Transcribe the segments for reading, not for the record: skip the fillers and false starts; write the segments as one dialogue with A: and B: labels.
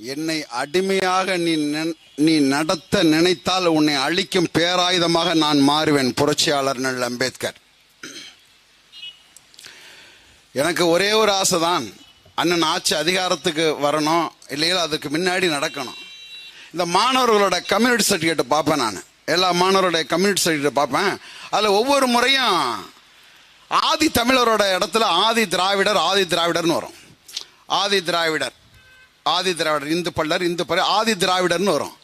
A: என்னை அடிமையாக நீ நடத்த நினைத்தால் உன்னை அழிக்கும் பேராயுதமாக நான் மாறுவேன். புரட்சியாளர் நல் அம்பேத்கர். எனக்கு ஒரே ஒரு ஆசை தான், அண்ணன் ஆட்சி அதிகாரத்துக்கு வரணும், இல்லையா அதுக்கு முன்னாடி நடக்கணும். இந்த மாணவர்களோட கம்யூனிட்டி சர்டிஃபிகேட்டை பார்ப்பேன். நான் எல்லா மாணவரோட கம்யூனிட்டி சர்டிஃபிகேட்டை பார்ப்பேன். அதில் ஒவ்வொரு முறையும் ஆதி தமிழரோட இடத்துல ஆதி திராவிடர்னு வரும். ஆதி திராவிடர், இந்து பல்லர், ஆதி திராவிடர்னு வரும்.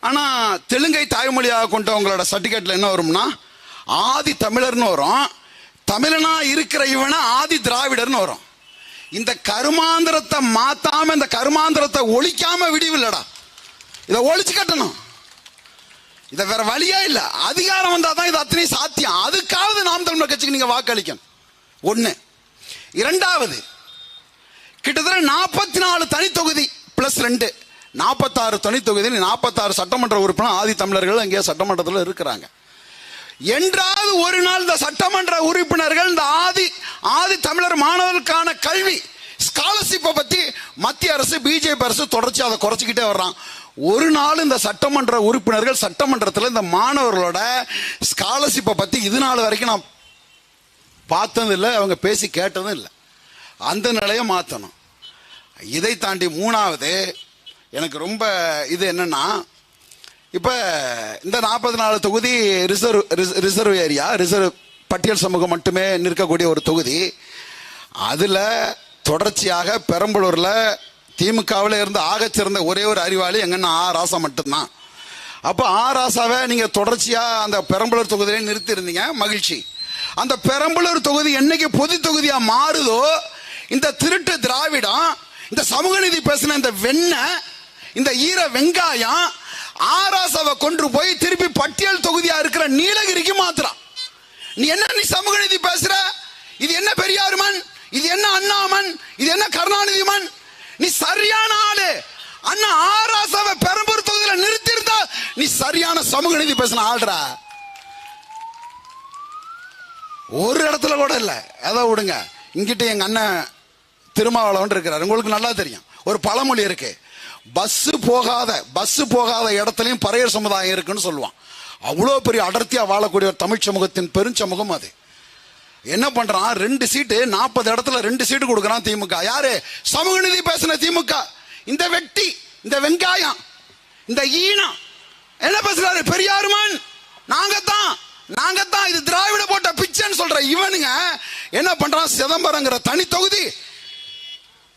A: ஆனால் தெலுங்கை தாய்மொழியாக கொண்டவங்களோட சர்டிஃபிகேட்டில் என்ன வரும்னா ஆதி தமிழர்னு வரும். தமிழனா இருக்கிற இவனை ஆதி திராவிடர்னு வரும். இந்த கருமாந்திரத்தை மாத்தாம, இந்த கருமாந்திரத்தை ஒழிக்காம விடிவில்லடா. இதை ஒழிச்சு கட்டணும். இதை வேற வழியே இல்லை. அதிகாரம் வந்தால் தான் இது அத்தனை சாத்தியம். அதுக்காவது நாம் தமிழர் கட்சிக்கு நீங்க வாக்களிக்கணும். ஒன்று. இரண்டாவது, கிட்டத்தட்ட 44 தனி தொகுதி பிளஸ் 2 46 தனி தொகுதி, 46 சட்டமன்ற உறுப்பினர் ஆதி தமிழர்கள் அங்கே சட்டமன்றத்தில் இருக்கிறாங்க. என்றாவது ஒரு நாள் இந்த சட்டமன்ற உறுப்பினர்கள் இந்த ஆதி தமிழர் மாணவர்களுக்கான கல்வி ஸ்காலர்ஷிப்பை பத்தி மத்திய அரசு, பிஜேபி அரசு தொடர்ச்சி அதை குறைச்சிக்கிட்டே வர்றான். ஒரு நாள் இந்த சட்டமன்ற உறுப்பினர்கள் சட்டமன்றத்தில் இந்த மாணவர்களோட ஸ்காலர்ஷிப்பை பத்தி இது நாள் வரைக்கும் நான் பார்த்ததும் இல்லை, அவங்க பேசி கேட்டதும் இல்லை. அந்த நிலையை மாற்றணும். இதை தாண்டி மூணாவது எனக்கு ரொம்ப இது என்னன்னா, இப்போ இந்த 44 தொகுதி ரிசர்வ் ஏரியா, ரிசர்வ் பட்டியல் சமூகம் மட்டுமே நிற்கக்கூடிய ஒரு தொகுதி. அதில் தொடர்ச்சியாக பெரம்பலூரில் திமுகவில் இருந்து ஆகச்சிறந்த ஒரே ஒரு அறிவாளி எங்கன்னா ராசா மட்டும்தான். அப்போ ராசாவை நீங்கள் தொடர்ச்சியாக அந்த பெரம்பலூர் தொகுதியிலே நிறுத்தியிருந்தீங்க, மகிழ்ச்சி. அந்த பெரம்பலூர் தொகுதி என்னைக்கு பொது தொகுதியாக மாறுதோ, இந்த திருட்டு திராவிடம், இந்த சமூக நீதி பேசின இந்த வெண்ணெய், இந்த ஈர வெங்காயம் ஆராசாவை கொண்டு போய் திருப்பி பட்டியல் தொகுதியா இருக்கிற நீலகிரிக்கு மாத்துறான். நீ சமூக நீதி பேசுற? இது என்ன பெரியாருமன்? இது என்ன அண்ணாமன்? இது என்ன கருணாநிதிமன்? நீ சரியான ஆளு. அண்ணா ஆராசாவை பெரம்பலூர் தொகுதியில நிறுத்தி இருந்தா நீ சரியான சமூக நீதி பேசின ஆள்றா. ஒரு இடத்துல கூட இல்ல. எதை விடுங்க, இங்கிட்ட எங்க அண்ணன் திருமாவளவன் இருக்கிறார், உங்களுக்கு நல்லா தெரியும். ஒரு பழமொழி இருக்கு, பஸ் போகாத இடத்துலயும் பறையர் சமுதாயம் இருக்குன்னு சொல்லுவான். அவ்வளோ பெரிய அடர்த்தியா வாழக்கூடிய தமிழ் சமூகத்தின் பெருஞ்சமூகம் அது. என்ன பண்றான், 2 சீட்டு 40 இடத்துல 2 சீட்டு கொடுக்கறான் திமுக. யாரு? சமூக நீதி பேசின திமுக. இந்த வெட்டி, இந்த வெங்காயம், இந்த ஈனம் என்ன பேசுறாரு? பெரியாருமன் நாங்க தான் இது திராவிட போட்ட பிச்சைன்னு சொல்ற இவனுங்க என்ன பண்றான்? சிதம்பரங்கிற தனி தொகுதி,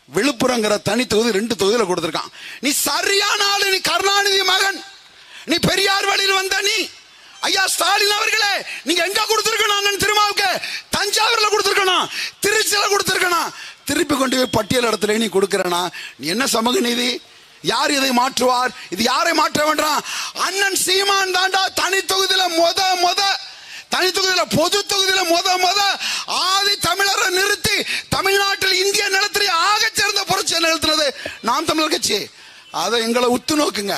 A: விழுப்புரங்கிற தனி தொகுதி 2 தொகுதியில கொடுத்திருக்கான். நீ சரியான ஆளு. நீ கருணாநிதி மகன். நீ பெரியார் வழியில் வந்த நீ. ஐயா ஸ்டாலின் அவர்களே, நீங்க எங்க கொடுத்திருக்கணும்? திருமாவுக்கு தஞ்சாவூர்ல கொடுத்திருக்கணும், திருச்சியில கொடுத்திருக்கணும். திருப்பி கொண்டு போய் பட்டியல் இடத்துல நீ கொடுக்கிறனா? நீ என்ன சமூக நீதி? யார் இதை மாற்றுவார்? இது யாரை மாற்ற வேண்டாம்? அண்ணன் சீமான் தாண்டா தனி தொகுதியில பொது தொகுதியில ஆதி தமிழரை நிறுத்தி தமிழ்நாட்டில் இந்திய நிலத்திலே ஆக சேர்ந்த புரட்சியை நிறுத்தினது நாம் தமிழர் கட்சி. அதை எங்களை உத்து நோக்குங்க.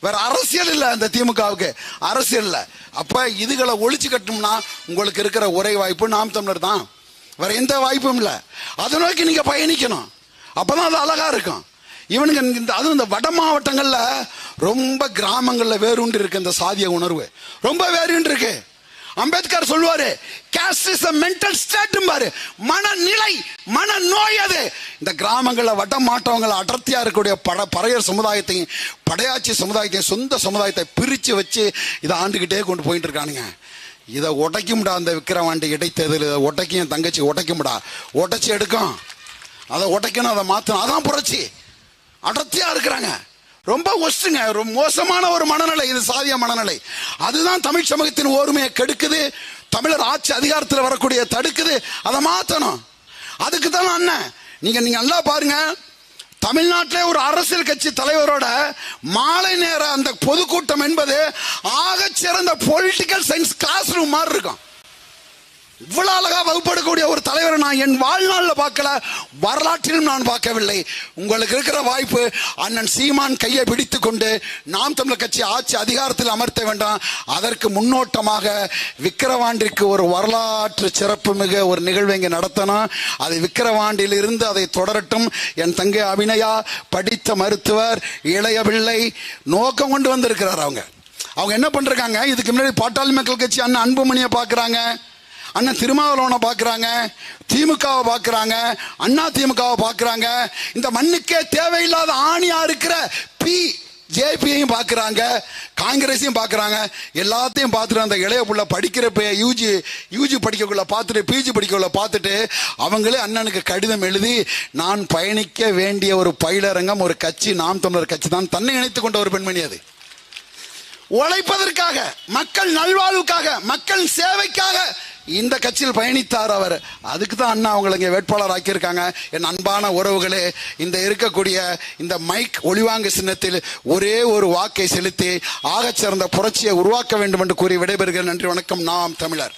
A: வேற அரசியல் இல்ல. அந்த திமுகவுக்கு அரசியல் இல்ல. அப்ப இதுகளை ஒழிச்சு கட்டணும்னா உங்களுக்கு இருக்கிற ஒரே வாய்ப்பு நாம் தமிழர் தான். வேற எந்த வாய்ப்பும் இல்ல. அதை நோக்கி நீங்க பயணிக்கணும். அப்பதான் அது அழகா இருக்கும். இவனுங்க அதுவும் இந்த வட மாவட்டங்கள்ல, ரொம்ப கிராமங்கள்ல வேறுண்டு இருக்கு இந்த சாதிய உணர்வு, ரொம்ப வேறுண்டு இருக்கு. அம்பேத்கர் சொல்லுவாரு, caste is a mental state பாரு, மனநிலை, மனநோய் அது. இந்த கிராமங்கள்ல வட மாட்டவங்களை அடர்த்தியா இருக்கக்கூடிய பறையர் சமுதாயத்தையும் படையாட்சி சமுதாயத்தையும் சொந்த சமுதாயத்தை பிரிச்சு வச்சு இதை ஆண்டுகிட்டே கொண்டு போயிட்டு இருக்கானுங்க. இதை உடைக்க முடியா. அந்த விக்கிரவாண்டி இடைத்தேர்தல் இதை உடைக்க, என் தங்கச்சி உடைக்க முடியா. உடைச்சி எடுக்கும், அதை உடைக்கணும், அதை மாற்றணும். அதான் புரட்சி. அடர்த்தியா இருக்கிறாங்க. ரொம்ப ஒஸ்ட்டுங்க, ரொம்ப மோசமான ஒரு மனநிலை இது, சாதிய மனநிலை. அதுதான் தமிழ் சமூகத்தின் ஓர்மையை கெடுக்குது. தமிழர் ஆட்சி அதிகாரத்தில் வரக்கூடிய தடுக்குது. அதை மாற்றணும். அதுக்கு தான் அண்ணன் நீங்க நல்லா பாருங்க. தமிழ்நாட்டிலே ஒரு அரசியல் கட்சி தலைவரோட மாலை நேர அந்த பொதுக்கூட்டம் என்பது ஆக சிறந்த பொலிட்டிக்கல் சயின்ஸ் கிளாஸ் ரூம் மாதிரி இருக்கும். இவ்வளவு அழகா வகுப்படுத்தக்கூடிய ஒரு தலைவரை நான் என் வாழ்நாளில் பார்க்கல, வரலாற்றிலும் நான் பார்க்கவில்லை. உங்களுக்கு இருக்கிற வாய்ப்பு, அண்ணன் சீமான் கையை பிடித்து கொண்டு நாம் தமிழர் கட்சி ஆட்சி அதிகாரத்தில் அமர்த்த வேண்டாம். அதற்கு முன்னோட்டமாக விக்கிரவாண்டிற்கு ஒரு வரலாற்று சிறப்பு மிக ஒரு நிகழ்வை இங்கே நடத்தணும். அது விக்கிரவாண்டியில் இருந்து அதை தொடரட்டும். என் தங்கை அபிநயா படித்த மருத்துவர், இளைய பிள்ளை, நோக்கம் கொண்டு வந்திருக்கிறார். அவங்க என்ன பண்றாங்க, இதுக்கு முன்னாடி பாட்டாளி மக்கள் கட்சி அண்ணன் அன்புமணியை பார்க்கறாங்க, அண்ணன் திருமாவளவனை பார்க்கறாங்க, திமுகவை பார்க்கறாங்க, அண்ணா திமுகவை பார்க்கறாங்க, இந்த மண்ணுக்கே தேவையில்லாத ஆணியா இருக்கிற ஜேபியையும் பார்க்கறாங்க, காங்கிரஸையும் பார்க்கறாங்க. எல்லாத்தையும் பார்த்துட்டு அந்த இளைய புள்ள படிக்கிறப்ப யூஜி படிக்கக்குள்ள பார்த்துட்டு பிஜி படிக்கக்குள்ள பார்த்துட்டு அவங்களே அண்ணனுக்கு கடிதம் எழுதி, நான் பயணிக்க வேண்டிய ஒரு பயிலரங்கம், ஒரு கட்சி நாம் தமிழர் கட்சி தான். தன்னை இணைத்துக் கொண்ட ஒரு பெண்மணி அது. உழைப்பதற்காக, மக்கள் நல்வாழ்வுக்காக, மக்கள் சேவைக்காக இந்த கட்சியில் பயணித்தார் அவர். அதுக்கு தான் அண்ணா அவங்களை இங்கே வேட்பாளர் ஆக்கியிருக்காங்க. என் அன்பான உறவுகளே, இந்த இருக்கக்கூடிய இந்த மைக் ஒளிவாங்க சின்னத்தில் ஒரே ஒரு வாக்கை செலுத்தி ஆகச்சிறந்த புரட்சியை உருவாக்க வேண்டும் என்று கூறி விடைபெறுகிறேன். நன்றி, வணக்கம். நாம் தமிழர்.